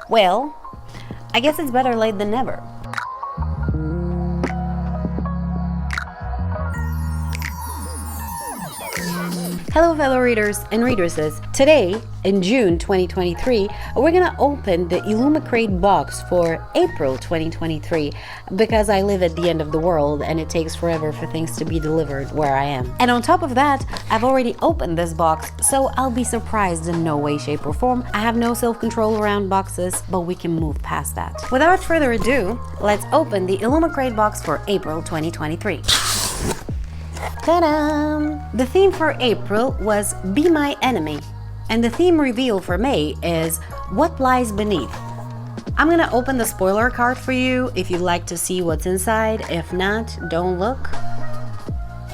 Well, I guess it's better late than never. Hello fellow readers and readeresses. Today, in June 2023, we're gonna open the Illumicrate box for April 2023 because I live at the end of the world and it takes forever for things to be delivered where I am. And on top of that, I've already opened this box, so I'll be surprised in no way, shape or form. I have no self-control around boxes, but we can move past that. Without further ado, let's open the Illumicrate box for April 2023. Ta-da! The theme for April was Be My Enemy, and the theme reveal for May is What Lies Beneath. I'm gonna open the spoiler card for you if you'd like to see what's inside. If not, don't look.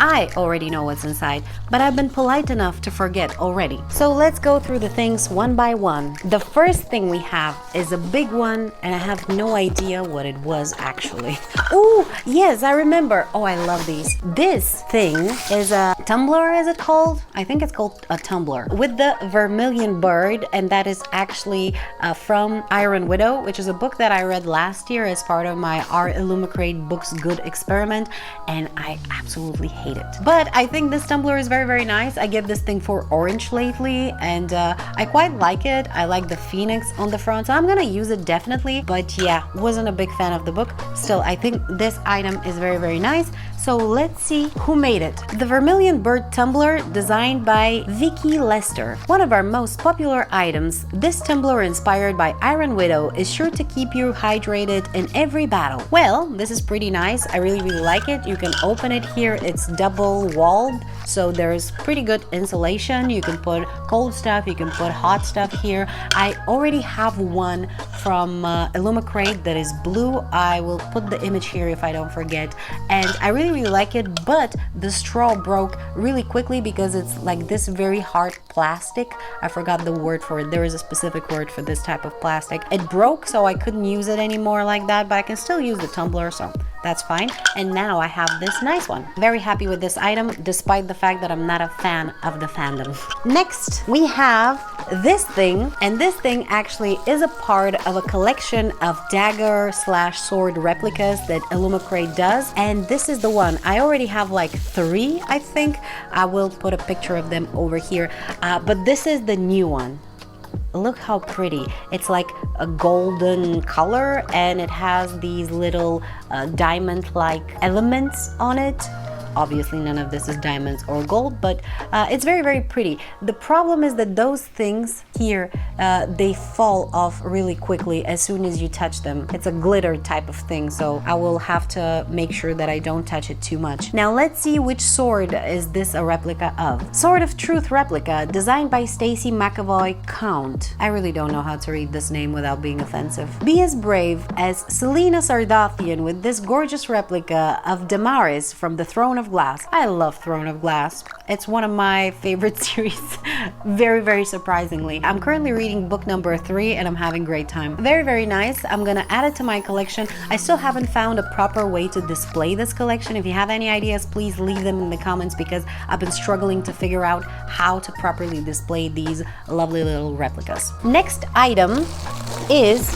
I already know what's inside, but I've been polite enough to forget already. So let's go through the things one by one. The first thing we have is a big one, and I have no idea what it was actually. Oh, yes, I remember. Oh, I love these. This thing is a tumbler, is it called? I think it's called a tumbler with the vermilion bird, and that is actually from Iron Widow, which is a book that I read last year as part of my Our Illumicrate Books Good experiment, and I absolutely hate it. But I think this tumbler is very, very nice. I give this thing 4 orange lately, and I quite like it. I like the phoenix on the front, so I'm gonna use it definitely. But yeah, wasn't a big fan of the book. Still, I think this item is very, very nice. So let's see who made it. The Vermilion Bird Tumbler, designed by Vicky Lester. One of our most popular items, this tumbler inspired by Iron Widow is sure to keep you hydrated in every battle. Well, this is pretty nice. I really, really like it. You can open it here. It's double walled, so there's pretty good insulation. You can put cold stuff, you can put hot stuff here. I already have one from Illumicrate that is blue. I will put the image here if I don't forget. And I really like it, but the straw broke really quickly because it's like this very hard plastic. I forgot the word for it. There is a specific word for this type of plastic. It broke, so I couldn't use it anymore like that, but I can still use the tumbler, so that's fine. And now I have this nice one. Very happy with this item, despite the fact that I'm not a fan of the fandom. Next, we have this thing, and this thing actually is a part of a collection of dagger / sword replicas that Illumicrate does, and this is the one. I already have like 3, I think. I will put a picture of them over here, but this is the new one. Look how pretty. It's like a golden color, and it has these little diamond-like elements on it. Obviously none of this is diamonds or gold, but it's very, very pretty. The problem is that those things here, they fall off really quickly as soon as you touch them. It's a glitter type of thing, so I will have to make sure that I don't touch it too much. Now let's see which sword is this a replica of. Sword of Truth replica, designed by Stacy McAvoy Count. I really don't know how to read this name without being offensive. Be as brave as Selena Sardathian with this gorgeous replica of Damaris from the Throne of Glass. I love Throne of Glass. It's one of my favorite series, very, very surprisingly. I'm currently reading book number 3 and I'm having a great time. Very, very nice. I'm gonna add it to my collection. I still haven't found a proper way to display this collection. If you have any ideas, please leave them in the comments because I've been struggling to figure out how to properly display these lovely little replicas. Next item is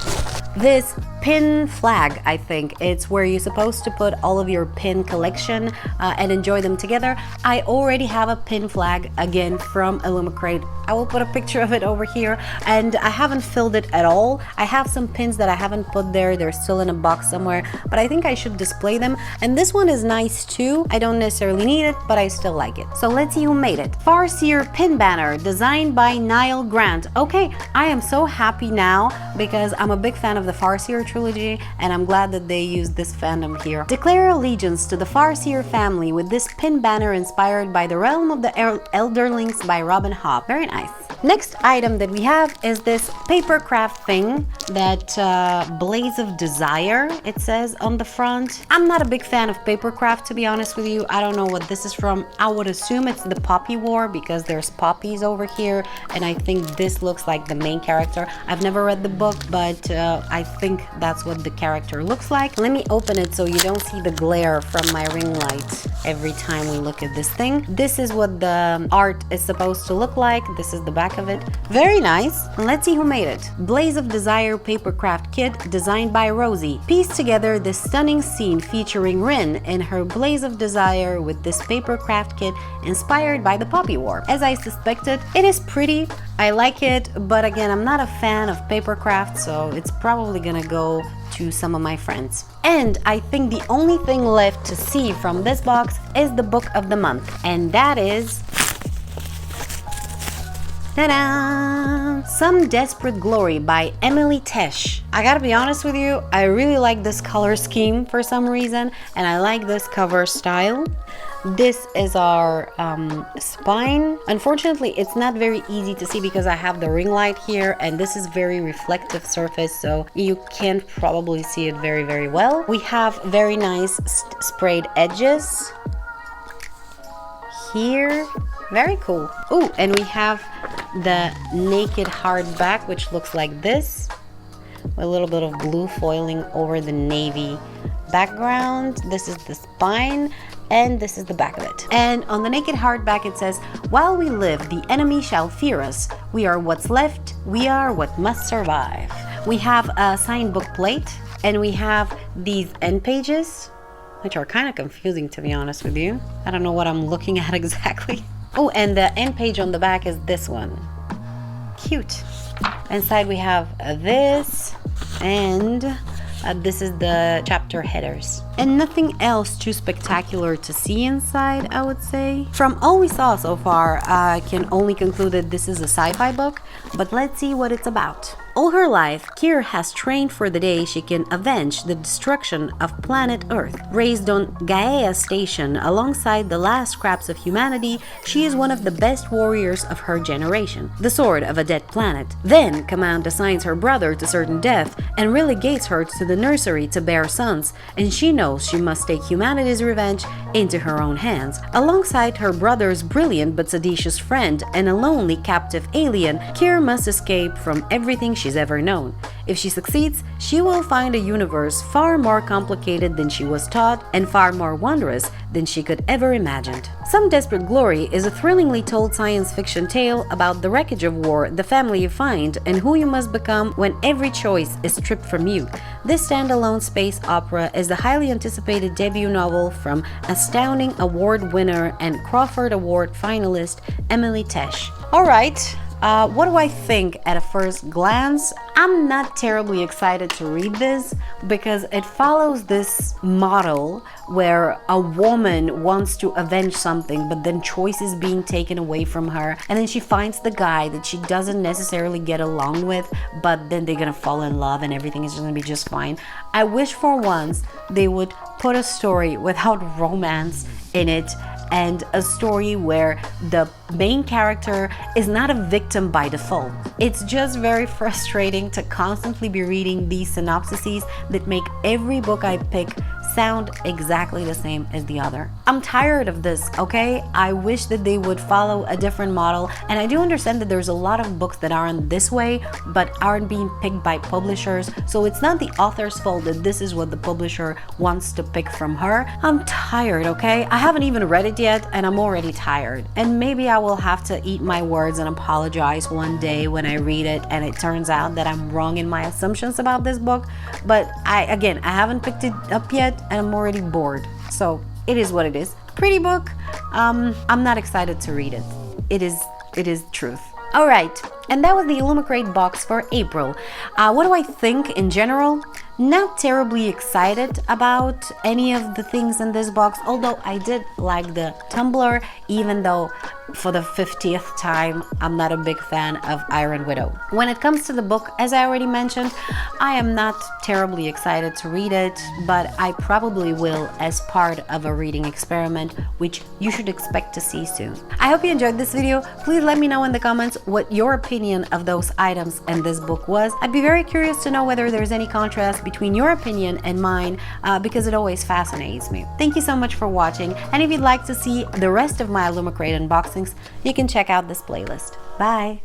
this pin flag. I think it's where you're supposed to put all of your pin collection and enjoy them together. I already have a pin flag, again from Illumicrate. I will put a picture of it over here, and I haven't filled it at all. I have some pins that I haven't put there. They're still in a box somewhere, but I think I should display them. And this one is nice too. I don't necessarily need it, but I still like it. So let's see who made it. Farseer pin banner, designed by Niall Grant. Okay, I am so happy now because I'm a big fan of the Farseer trilogy, and I'm glad that they used this fandom here. Declare allegiance to the Farseer family with this pin banner inspired by The Realm of the Elderlings by Robin Hobb. Very nice. Next item that we have is this paper craft thing that Blaze of Desire, it says on the front. I'm not a big fan of paper craft, to be honest with you. I don't know what this is from. I would assume it's the Poppy War because there's poppies over here, and I think this looks like the main character. I've never read the book, but I think that's what the character looks like. Let me open it so you don't see the glare from my ring light every time we look at this thing. This is what the art is supposed to look like. This is the back back of it. Very nice. Let's see who made it. Blaze of Desire papercraft kit designed by Rosie. Piece together this stunning scene featuring Rin in her Blaze of Desire with this papercraft kit inspired by the Poppy War. As I suspected, it is pretty. I like it, but again, I'm not a fan of papercraft, so it's probably gonna go to some of my friends. And I think the only thing left to see from this box is the book of the month, and that is ta-da! Some Desperate Glory by Emily Tesh. I gotta be honest with you, I really like this color scheme for some reason, and I like this cover style. This is our spine. Unfortunately, it's not very easy to see because I have the ring light here, and this is very reflective surface, so you can't probably see it very, very well. We have very nice sprayed edges here. Very cool. Oh, and we have the naked hardback, which looks like this, with a little bit of blue foiling over the navy background. This is the spine, and this is the back of it. And on the naked hardback it says, "While we live, the enemy shall fear us. We are what's left. We are what must survive." We have a signed book plate, and we have these end pages, which are kind of confusing, to be honest with you. I don't know what I'm looking at exactly. Oh, and the end page on the back is this one. Cute. Inside we have this, and this is the chapter headers. And nothing else too spectacular to see inside, I would say. From all we saw so far, I can only conclude that this is a sci-fi book, but let's see what it's about. All her life, Kier has trained for the day she can avenge the destruction of planet Earth. Raised on Gaia Station alongside the last scraps of humanity, she is one of the best warriors of her generation, the sword of a dead planet. Then, Command assigns her brother to certain death and relegates her to the nursery to bear sons, and she knows she must take humanity's revenge into her own hands. Alongside her brother's brilliant but seditious friend and a lonely captive alien, Kier must escape from everything she's ever known. If she succeeds, she will find a universe far more complicated than she was taught and far more wondrous than she could ever imagine. Some Desperate Glory is a thrillingly told science fiction tale about the wreckage of war, the family you find, and who you must become when every choice is stripped from you. This standalone space opera is the highly anticipated debut novel from Astounding Award winner and Crawford Award finalist Emily Tesh. Alright, what do I think at a first glance? I'm not terribly excited to read this because it follows this model where a woman wants to avenge something, but then choice is being taken away from her, and then she finds the guy that she doesn't necessarily get along with, but then they're gonna fall in love and everything is gonna be just fine. I wish for once they would put a story without romance in it, and a story where the main character is not a victim by default. It's just very frustrating to constantly be reading these synopsises that make every book I pick sound exactly the same as the other. I'm tired of this, okay? I wish that they would follow a different model, and I do understand that there's a lot of books that aren't this way but aren't being picked by publishers, so it's not the author's fault that this is what the publisher wants to pick from her. I'm tired, okay? I haven't even read it yet and I'm already tired, and maybe I will have to eat my words and apologize one day when I read it and it turns out that I'm wrong in my assumptions about this book, but I haven't picked it up yet and I'm already bored, so it is what it is. Pretty book. I'm not excited to read it. It is truth. Alright, and that was the Illumicrate box for April. What do I think in general? Not terribly excited about any of the things in this box, although I did like the tumbler, even though for the 50th time I'm not a big fan of Iron Widow. When it comes to the book, as I already mentioned, I am not terribly excited to read it, but I probably will as part of a reading experiment, which you should expect to see soon. I hope you enjoyed this video. Please let me know in the comments what your opinion of those items in this book was. I'd be very curious to know whether there's any contrast between your opinion and mine, because it always fascinates me. Thank you so much for watching, and if you'd like to see the rest of my Illumicrate unboxings, you can check out this playlist. Bye!